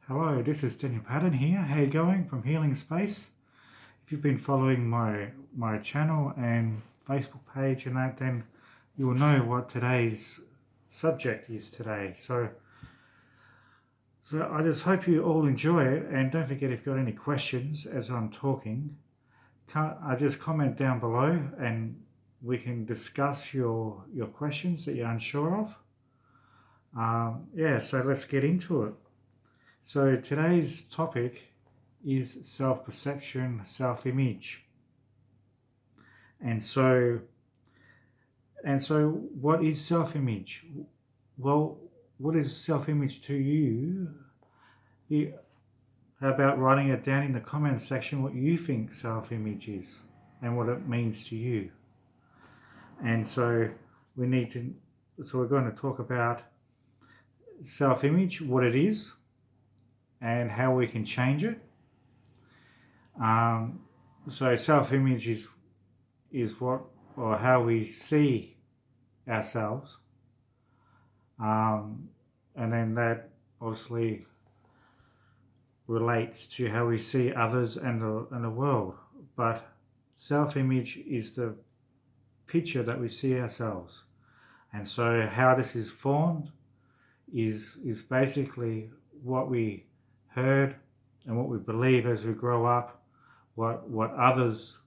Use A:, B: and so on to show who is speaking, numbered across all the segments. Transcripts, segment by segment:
A: Hello, this is Daniel Patton here. How you going from Healing Space? If you've been following my channel and Facebook page and that, then you will know what today's subject is today. So I just hope you all enjoy it, and don't forget, if you've got any questions as I'm talking, just comment down below and we can discuss your questions that you're unsure of. So let's get into it. So today's topic is self-perception, self-image. And so what is self-image? Well, what is self-image to you? How about writing it down in the comments section what you think self-image is and what it means to you? And so we're going to talk about self-image, what it is, and how we can change it. So self-image is what or how we see ourselves, and then that obviously relates to how we see others and the world. But self-image is the picture that we see ourselves, and so how this is formed is basically what we heard and what we believe as we grow up, what others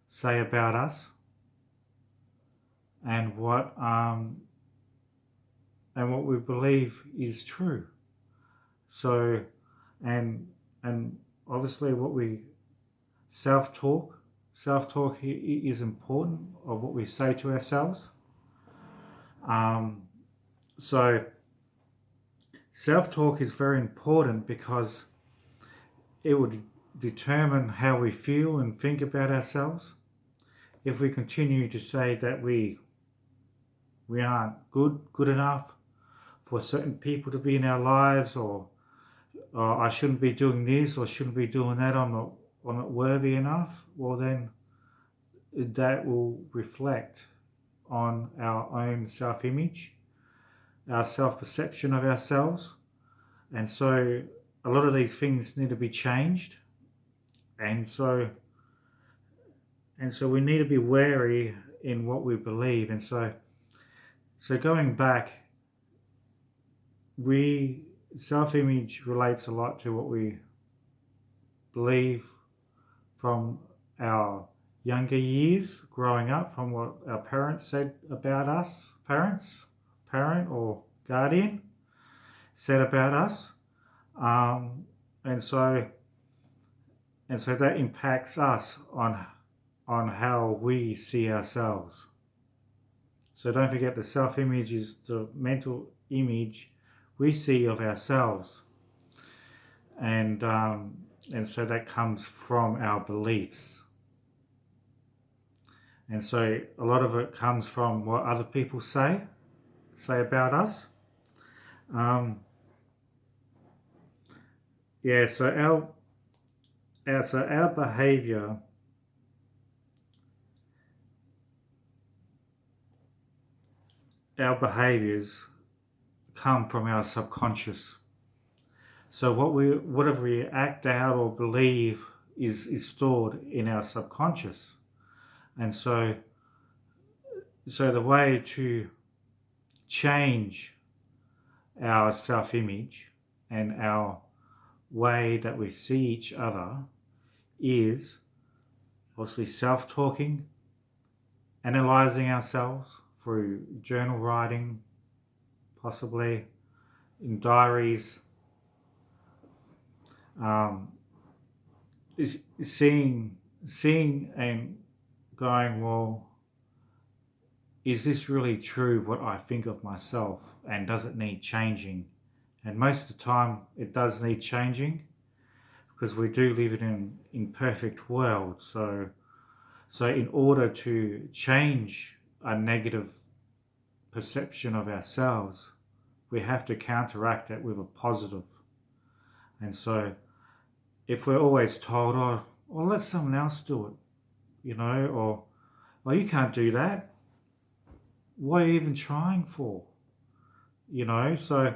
A: say about us, and what we believe is true. So and obviously what we self-talk is important of what we say to ourselves. So self-talk is very important because it would determine how we feel and think about ourselves. If we continue to say that we aren't good enough for certain people to be in our lives, or I shouldn't be doing this or shouldn't be doing that, I'm not worthy enough, well then that will reflect on our own self-image, our self-perception of ourselves. And so a lot of these things need to be changed, and so we need to be wary in what we believe. And so going back, self-image relates a lot to what we believe from our younger years growing up, from what our parents said about us, parent or guardian said about us, and so that impacts us on how we see ourselves. So don't forget, the self-image is the mental image we see of ourselves, and so that comes from our beliefs. And so a lot of it comes from what other people say about us. So our behavior our behaviors come from our subconscious. So whatever we act out or believe is stored in our subconscious. And so the way to change our self-image and our way that we see each other is obviously self-talking, analyzing ourselves through journal writing, possibly in diaries, seeing and going, well, is this really true what I think of myself, and does it need changing? And most of the time it does need changing, because we do live in an imperfect world. So in order to change a negative perception of ourselves, we have to counteract it with a positive. And so if we're always told, oh, well, let someone else do it, or, well, you can't do that, what are you even trying for? So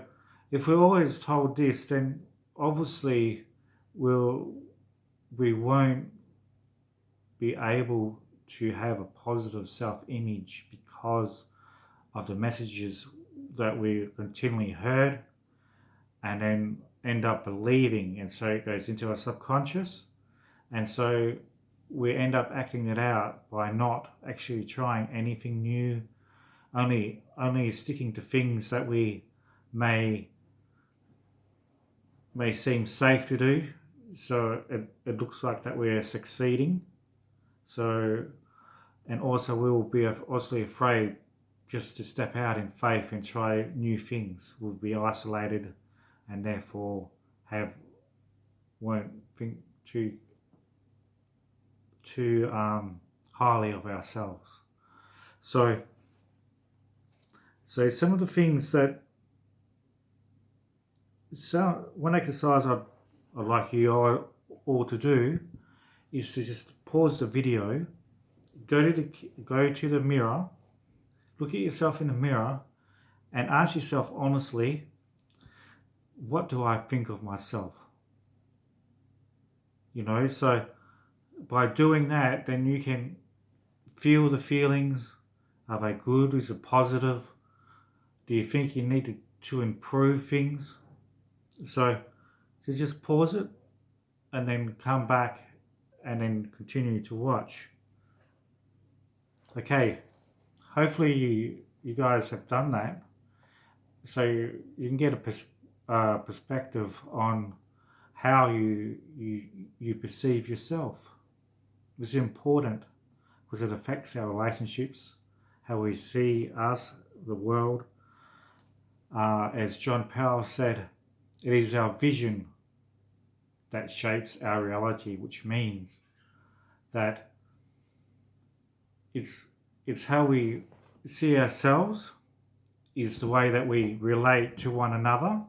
A: if we're always told this, then obviously we won't be able to have a positive self-image because of the messages that we continually heard and then end up believing, and so it goes into our subconscious, and so we end up acting it out by not actually trying anything new, only sticking to things that we may seem safe to do, so it looks like that we're succeeding. So, and also we will be obviously afraid just to step out in faith and try new things. We'll be isolated and therefore won't think too highly of ourselves. So some of the things that one exercise I'd like you all to do is to just pause the video, go to the mirror, look at yourself in the mirror, and ask yourself honestly, what do I think of myself? So by doing that, then you can feel the feelings. Are they good? Is it positive? Do you think you need to improve things? So just pause it and then come back and then continue to watch. Okay, hopefully you guys have done that, so you can get a perspective on how you perceive yourself. It's important because it affects our relationships, how we see us, the world. As John Powell said, it is our vision that shapes our reality, which means that it's how we see ourselves, is the way that we relate to one another,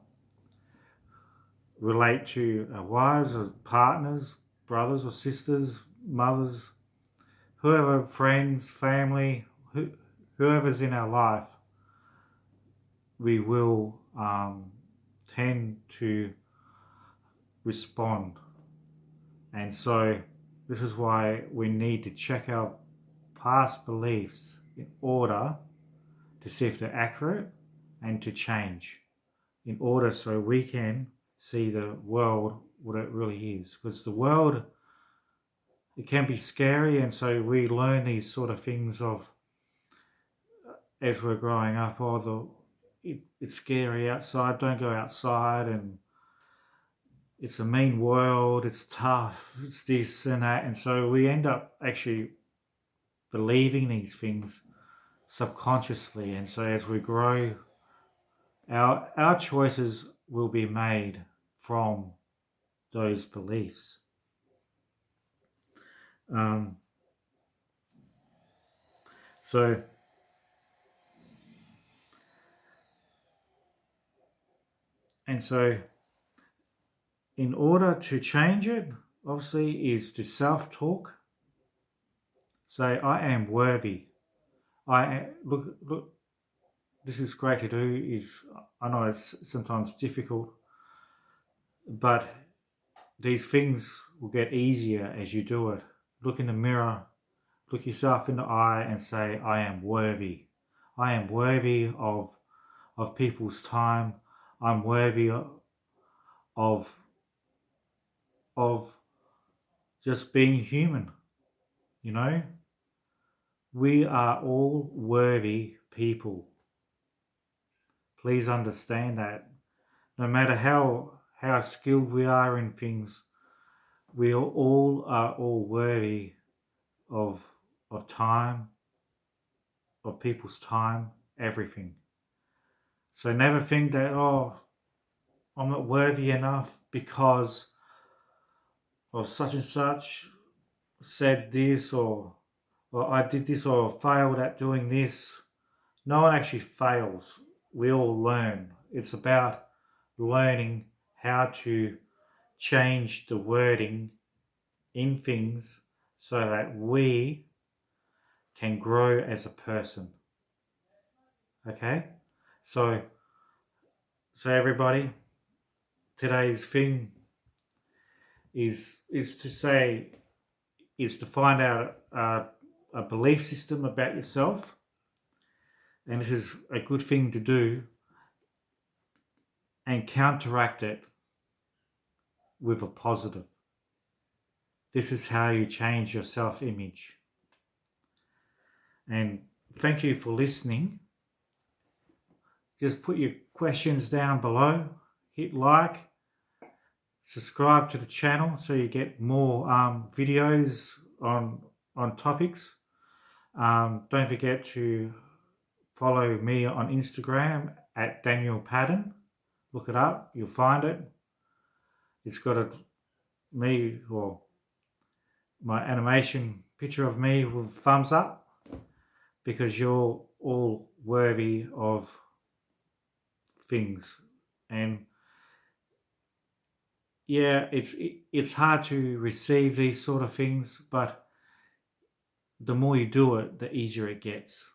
A: relate to our wives or partners, brothers or sisters, mothers, whoever, friends, family, whoever's in our life. We will tend to respond. And so this is why we need to check our past beliefs in order to see if they're accurate and to change, in order so we can see the world what it really is. Because the world, it can be scary, and so we learn these sort of things of as we're growing up. It's scary outside, don't go outside, and it's a mean world, it's tough, it's this and that, and so we end up actually believing these things subconsciously. And so as we grow, our choices will be made from those beliefs. So in order to change it, obviously, is to self-talk. Say, I am worthy. Look, this is great to do. I know it's sometimes difficult, but these things will get easier as you do it. Look in the mirror, look yourself in the eye and say, I am worthy. I am worthy of people's time. I'm worthy of just being human. We are all worthy people. Please understand that. No matter how skilled we are in things, we all are worthy of time, of people's time, everything. So never think that, I'm not worthy enough because of such and such said this, or I did this, or failed at doing this. No one actually fails. We all learn. It's about learning how to change the wording in things so that we can grow as a person. Okay? So everybody, today's thing is to find out a belief system about yourself, and this is a good thing to do, and counteract it with a positive. This is how you change your self-image. And thank you for listening. Just put your questions down below, hit like, subscribe to the channel so you get more videos on topics. Don't forget to follow me on Instagram at Daniel Padden. Look it up, you'll find it. It's got me, or my animation picture of me with thumbs up, because you're all worthy of things. And yeah, it's hard to receive these sort of things, but the more you do it, the easier it gets,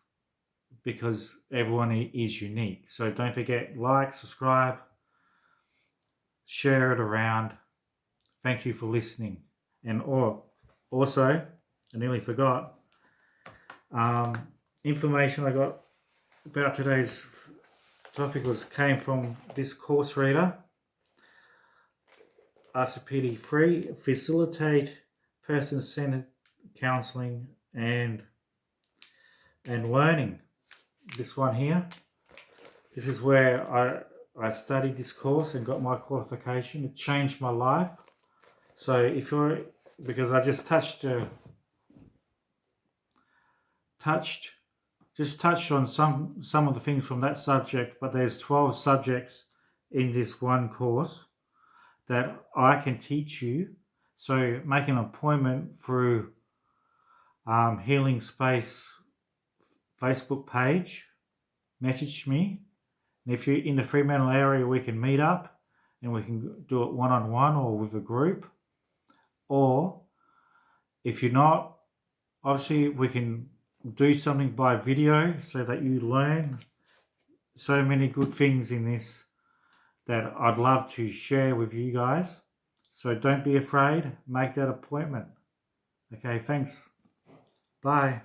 A: because everyone is unique. So don't forget, like, subscribe, share it around. Thank you for listening. And also, I nearly forgot, information I got about today's topic came from this course reader. RCPD 3, facilitate person-centered counselling and learning. This one here. This is where I studied this course and got my qualification. It changed my life. So because I just touched on some of the things from that subject, but there's 12 subjects in this one course that I can teach you. So make an appointment through Healing Space Facebook page, message me, and if you're in the Fremantle area, we can meet up and we can do it one-on-one or with a group. Or if you're not, obviously we can do something by video so that you learn so many good things in this that I'd love to share with you guys. So don't be afraid, make that appointment. Okay, thanks. Bye.